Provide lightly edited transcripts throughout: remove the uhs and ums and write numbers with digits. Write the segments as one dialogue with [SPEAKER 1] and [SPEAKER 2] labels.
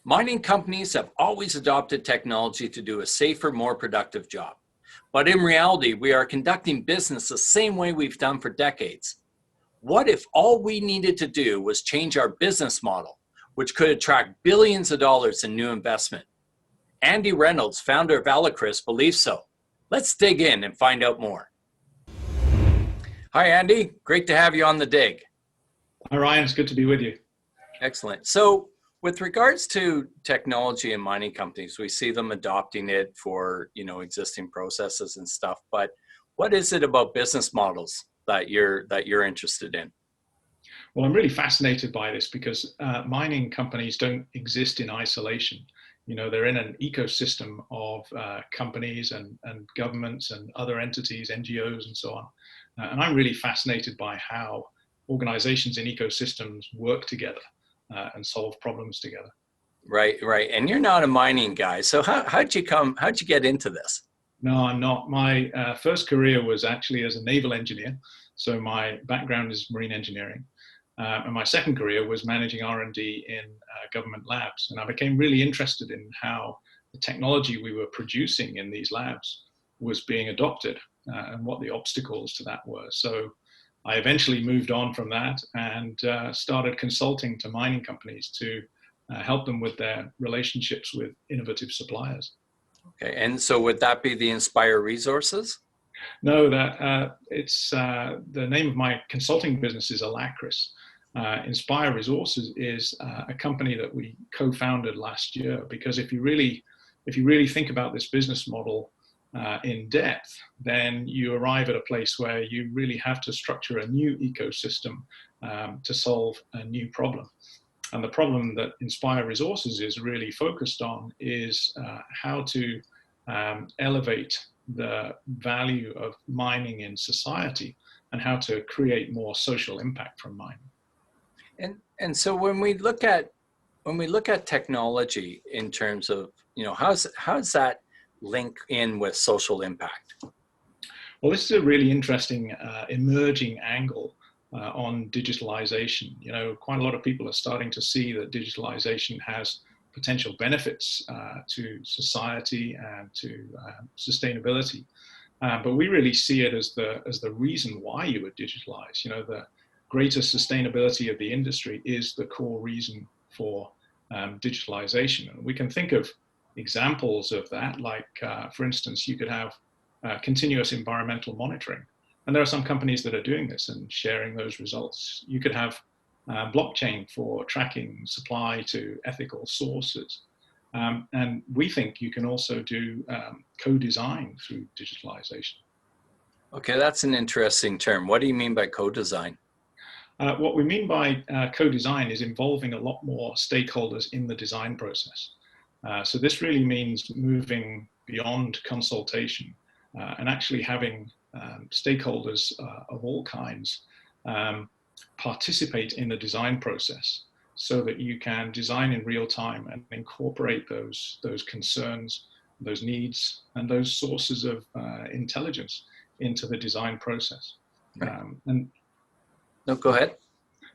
[SPEAKER 1] Mining companies have always adopted technology to do a safer, more productive job. But in reality, we are conducting business the same way we've done for decades. What if all we needed to do was change our business model, which could attract billions of dollars in new investment? Andy Reynolds, founder of Alacris, believes so. Let's dig in and find out more. Hi, Andy. Great to have you on The Dig.
[SPEAKER 2] Hi, Ryan. It's good to be with you.
[SPEAKER 1] Excellent. So with regards to technology and mining companies, we see them adopting it for, existing processes and stuff. But what is it about business models that you're interested in?
[SPEAKER 2] Well, I'm really fascinated by this because mining companies don't exist in isolation. They're in an ecosystem of companies and governments and other entities, NGOs, and so on. And I'm really fascinated by how organizations in ecosystems work together and solve problems together.
[SPEAKER 1] Right. And you're not a mining guy. So how'd you get into this?
[SPEAKER 2] No, I'm not. My first career was actually as a naval engineer. So my background is marine engineering. And my second career was managing R&D in government labs. And I became really interested in how the technology we were producing in these labs was being adopted and what the obstacles to that were. So I eventually moved on from that and started consulting to mining companies to help them with their relationships with innovative suppliers.
[SPEAKER 1] Okay, and so would that be the Inspire Resources?
[SPEAKER 2] No, it's the name of my consulting business is Alacris. Inspire Resources is a company that we co-founded last year because if you really think about this business model in depth, then you arrive at a place where you really have to structure a new ecosystem to solve a new problem. And the problem that Inspire Resources is really focused on is how to elevate the value of mining in society and how to create more social impact from mining.
[SPEAKER 1] And so when we look at technology in terms of, how's that link in with social impact?
[SPEAKER 2] Well, this is a really interesting emerging angle on digitalization. Quite a lot of people are starting to see that digitalization has potential benefits to society and to sustainability. But we really see it as the reason why you would digitalize. The greater sustainability of the industry is the core reason for digitalization. And we can think of examples of that, like, for instance, you could have continuous environmental monitoring. And there are some companies that are doing this and sharing those results. You could have blockchain for tracking supply to ethical sources. And we think you can also do co-design through digitalization.
[SPEAKER 1] Okay, that's an interesting term. What do you mean by co-design?
[SPEAKER 2] What we mean by co-design is involving a lot more stakeholders in the design process. So this really means moving beyond consultation and actually having stakeholders of all kinds participate in the design process so that you can design in real time and incorporate those concerns, those needs, and those sources of intelligence into the design process.
[SPEAKER 1] Right. No, go ahead.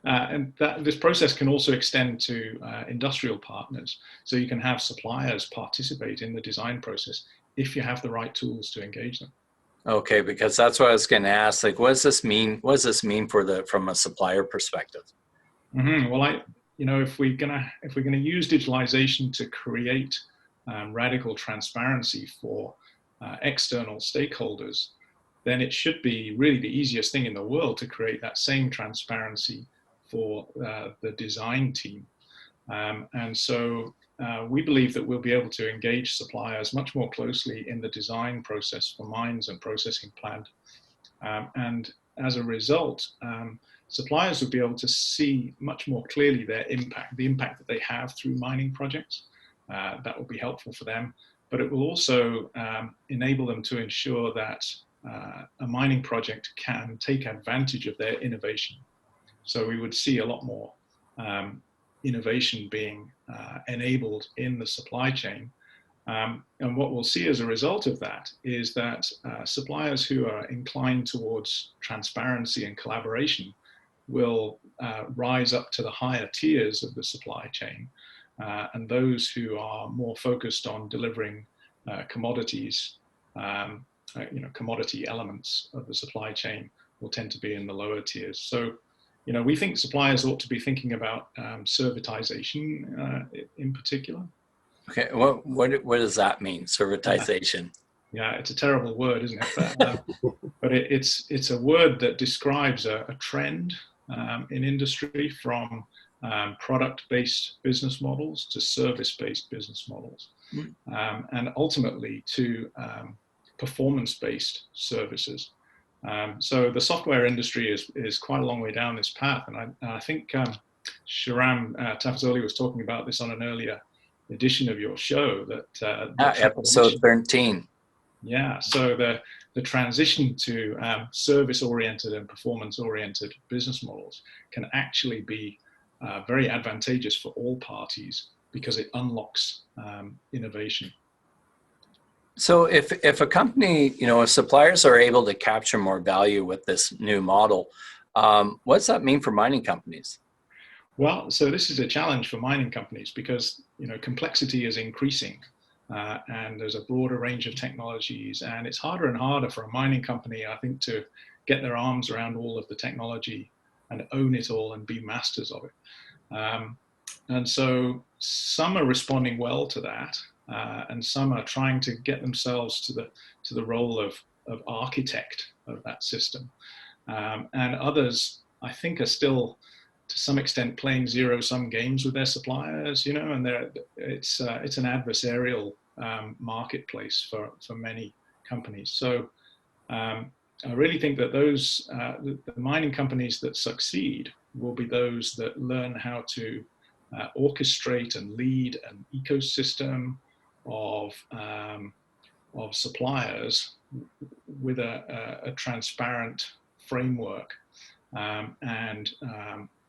[SPEAKER 2] And this process can also extend to industrial partners. So you can have suppliers participate in the design process if you have the right tools to engage them.
[SPEAKER 1] Okay, because that's what I was going to ask. Like, what does this mean? What does this mean from a supplier perspective?
[SPEAKER 2] Mm-hmm. Well, if we're gonna use digitalization to create radical transparency for external stakeholders, then it should be really the easiest thing in the world to create that same transparency for the design team. And so we believe that we'll be able to engage suppliers much more closely in the design process for mines and processing plant. And as a result, suppliers will be able to see much more clearly the impact that they have through mining projects. That will be helpful for them, but it will also enable them to ensure that a mining project can take advantage of their innovation. So we would see a lot more innovation being enabled in the supply chain. And what we'll see as a result of that is that suppliers who are inclined towards transparency and collaboration will rise up to the higher tiers of the supply chain and those who are more focused on delivering commodities, commodity elements of the supply chain will tend to be in the lower tiers. So, we think suppliers ought to be thinking about servitization in particular.
[SPEAKER 1] Okay, what does that mean, servitization?
[SPEAKER 2] Yeah, it's a terrible word, isn't it? But it's a word that describes a trend in industry from product-based business models to service-based business models, and ultimately to performance-based services. So the software industry is quite a long way down this path, and I think Shahram Tafazoli was talking about this on an earlier edition of your show. That
[SPEAKER 1] episode 13.
[SPEAKER 2] Yeah, so the transition to service-oriented and performance-oriented business models can actually be very advantageous for all parties because it unlocks innovation.
[SPEAKER 1] So if a company, if suppliers are able to capture more value with this new model, what does that mean for mining companies?
[SPEAKER 2] Well, so this is a challenge for mining companies because complexity is increasing. And there's a broader range of technologies, and it's harder and harder for a mining company, I think, to get their arms around all of the technology and own it all and be masters of it. And so some are responding well to that, and some are trying to get themselves to the role of architect of that system. And others, I think, are still, to some extent, playing zero-sum games with their suppliers, and it's an adversarial marketplace for many companies. So I really think that those the mining companies that succeed will be those that learn how to orchestrate and lead an ecosystem of suppliers with a transparent framework and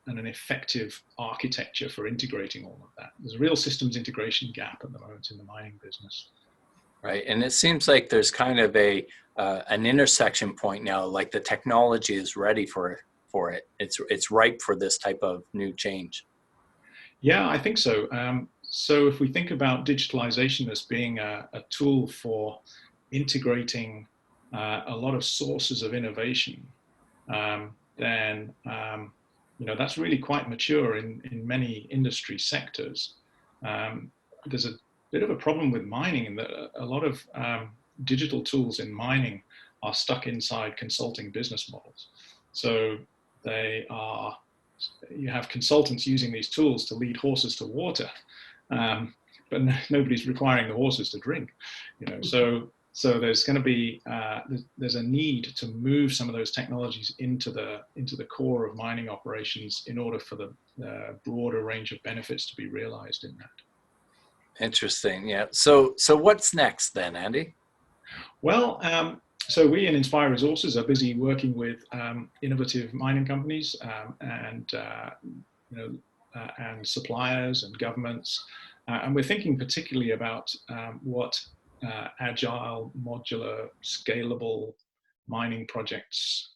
[SPEAKER 2] an effective architecture for integrating all of that. There's a real systems integration gap at the moment in the mining business.
[SPEAKER 1] Right, and it seems like there's kind of an intersection point now, like the technology is ready for it. It's ripe for this type of new change.
[SPEAKER 2] Yeah, I think so. So if we think about digitalization as being a tool for integrating a lot of sources of innovation, then that's really quite mature in many industry sectors. There's a bit of a problem with mining in that a lot of digital tools in mining are stuck inside consulting business models. So you have consultants using these tools to lead horses to water, but nobody's requiring the horses to drink. So there's going to be there's a need to move some of those technologies into the core of mining operations in order for the broader range of benefits to be realized in that.
[SPEAKER 1] Interesting. Yeah. So what's next then, Andy?
[SPEAKER 2] Well, so we in Inspire Resources are busy working with innovative mining companies and suppliers and governments, and we're thinking particularly about what agile, modular, scalable mining projects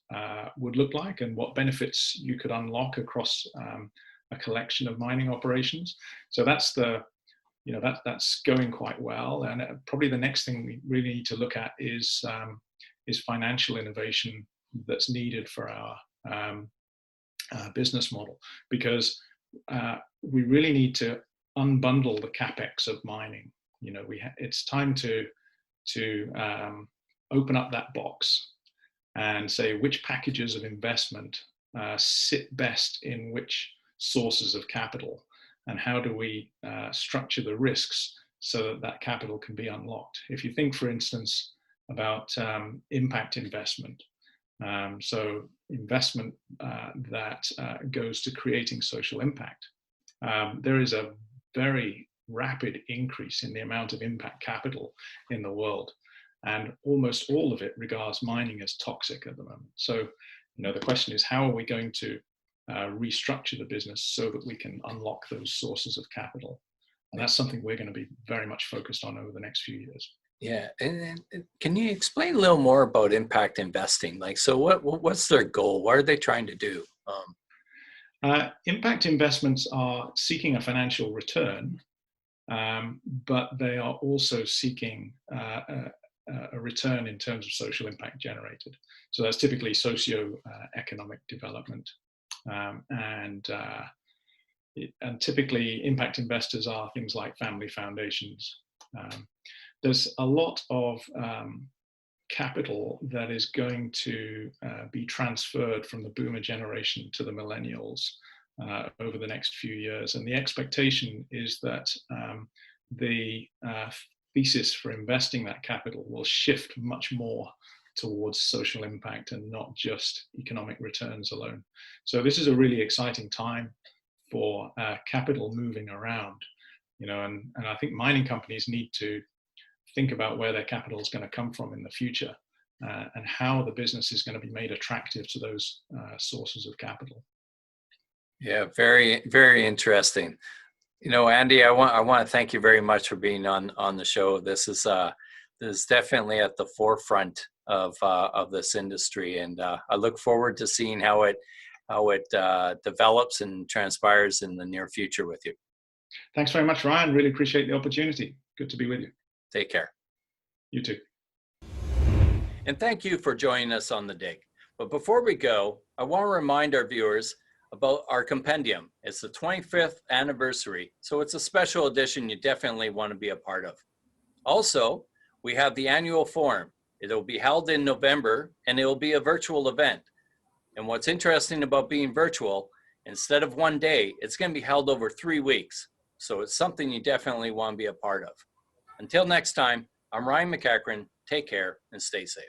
[SPEAKER 2] would look like, and what benefits you could unlock across a collection of mining operations. So that's that's going quite well, and probably the next thing we really need to look at is financial innovation that's needed for our business model, because we really need to unbundle the capex of mining. It's time to open up that box and say which packages of investment sit best in which sources of capital, and how do we structure the risks so that capital can be unlocked. If you think, for instance, about impact investment, so investment that goes to creating social impact, there is a very rapid increase in the amount of impact capital in the world, and almost all of it regards mining as toxic at the moment. So, the question is, how are we going to restructure the business so that we can unlock those sources of capital? And that's something we're going to be very much focused on over the next few years.
[SPEAKER 1] Yeah, and can you explain a little more about impact investing? Like, so what's their goal? What are they trying to do?
[SPEAKER 2] Impact investments are seeking a financial return, but they are also seeking a return in terms of social impact generated. So that's typically socio-economic development. And typically impact investors are things like family foundations. There's a lot of capital that is going to be transferred from the boomer generation to the millennials over the next few years. And the expectation is that the thesis for investing that capital will shift much more towards social impact and not just economic returns alone. So this is a really exciting time for capital moving around, you know, and I think mining companies need to think about where their capital is going to come from in the future and how the business is going to be made attractive to those sources of capital.
[SPEAKER 1] Yeah, very, very interesting. You know, Andy, I want to thank you very much for being on the show. This is definitely at the forefront of this industry, and I look forward to seeing how it develops and transpires in the near future with you.
[SPEAKER 2] Thanks very much, Ryan. Really appreciate the opportunity. Good to be with you.
[SPEAKER 1] Take care.
[SPEAKER 2] You too.
[SPEAKER 1] And thank you for joining us on The Dig. But before we go, I want to remind our viewers about our compendium. It's the 25th anniversary, so it's a special edition you definitely want to be a part of. Also, we have the annual forum. It'll be held in November, and it will be a virtual event. And what's interesting about being virtual, instead of one day, it's going to be held over 3 weeks. So it's something you definitely want to be a part of. Until next time, I'm Ryan McEachern. Take care and stay safe.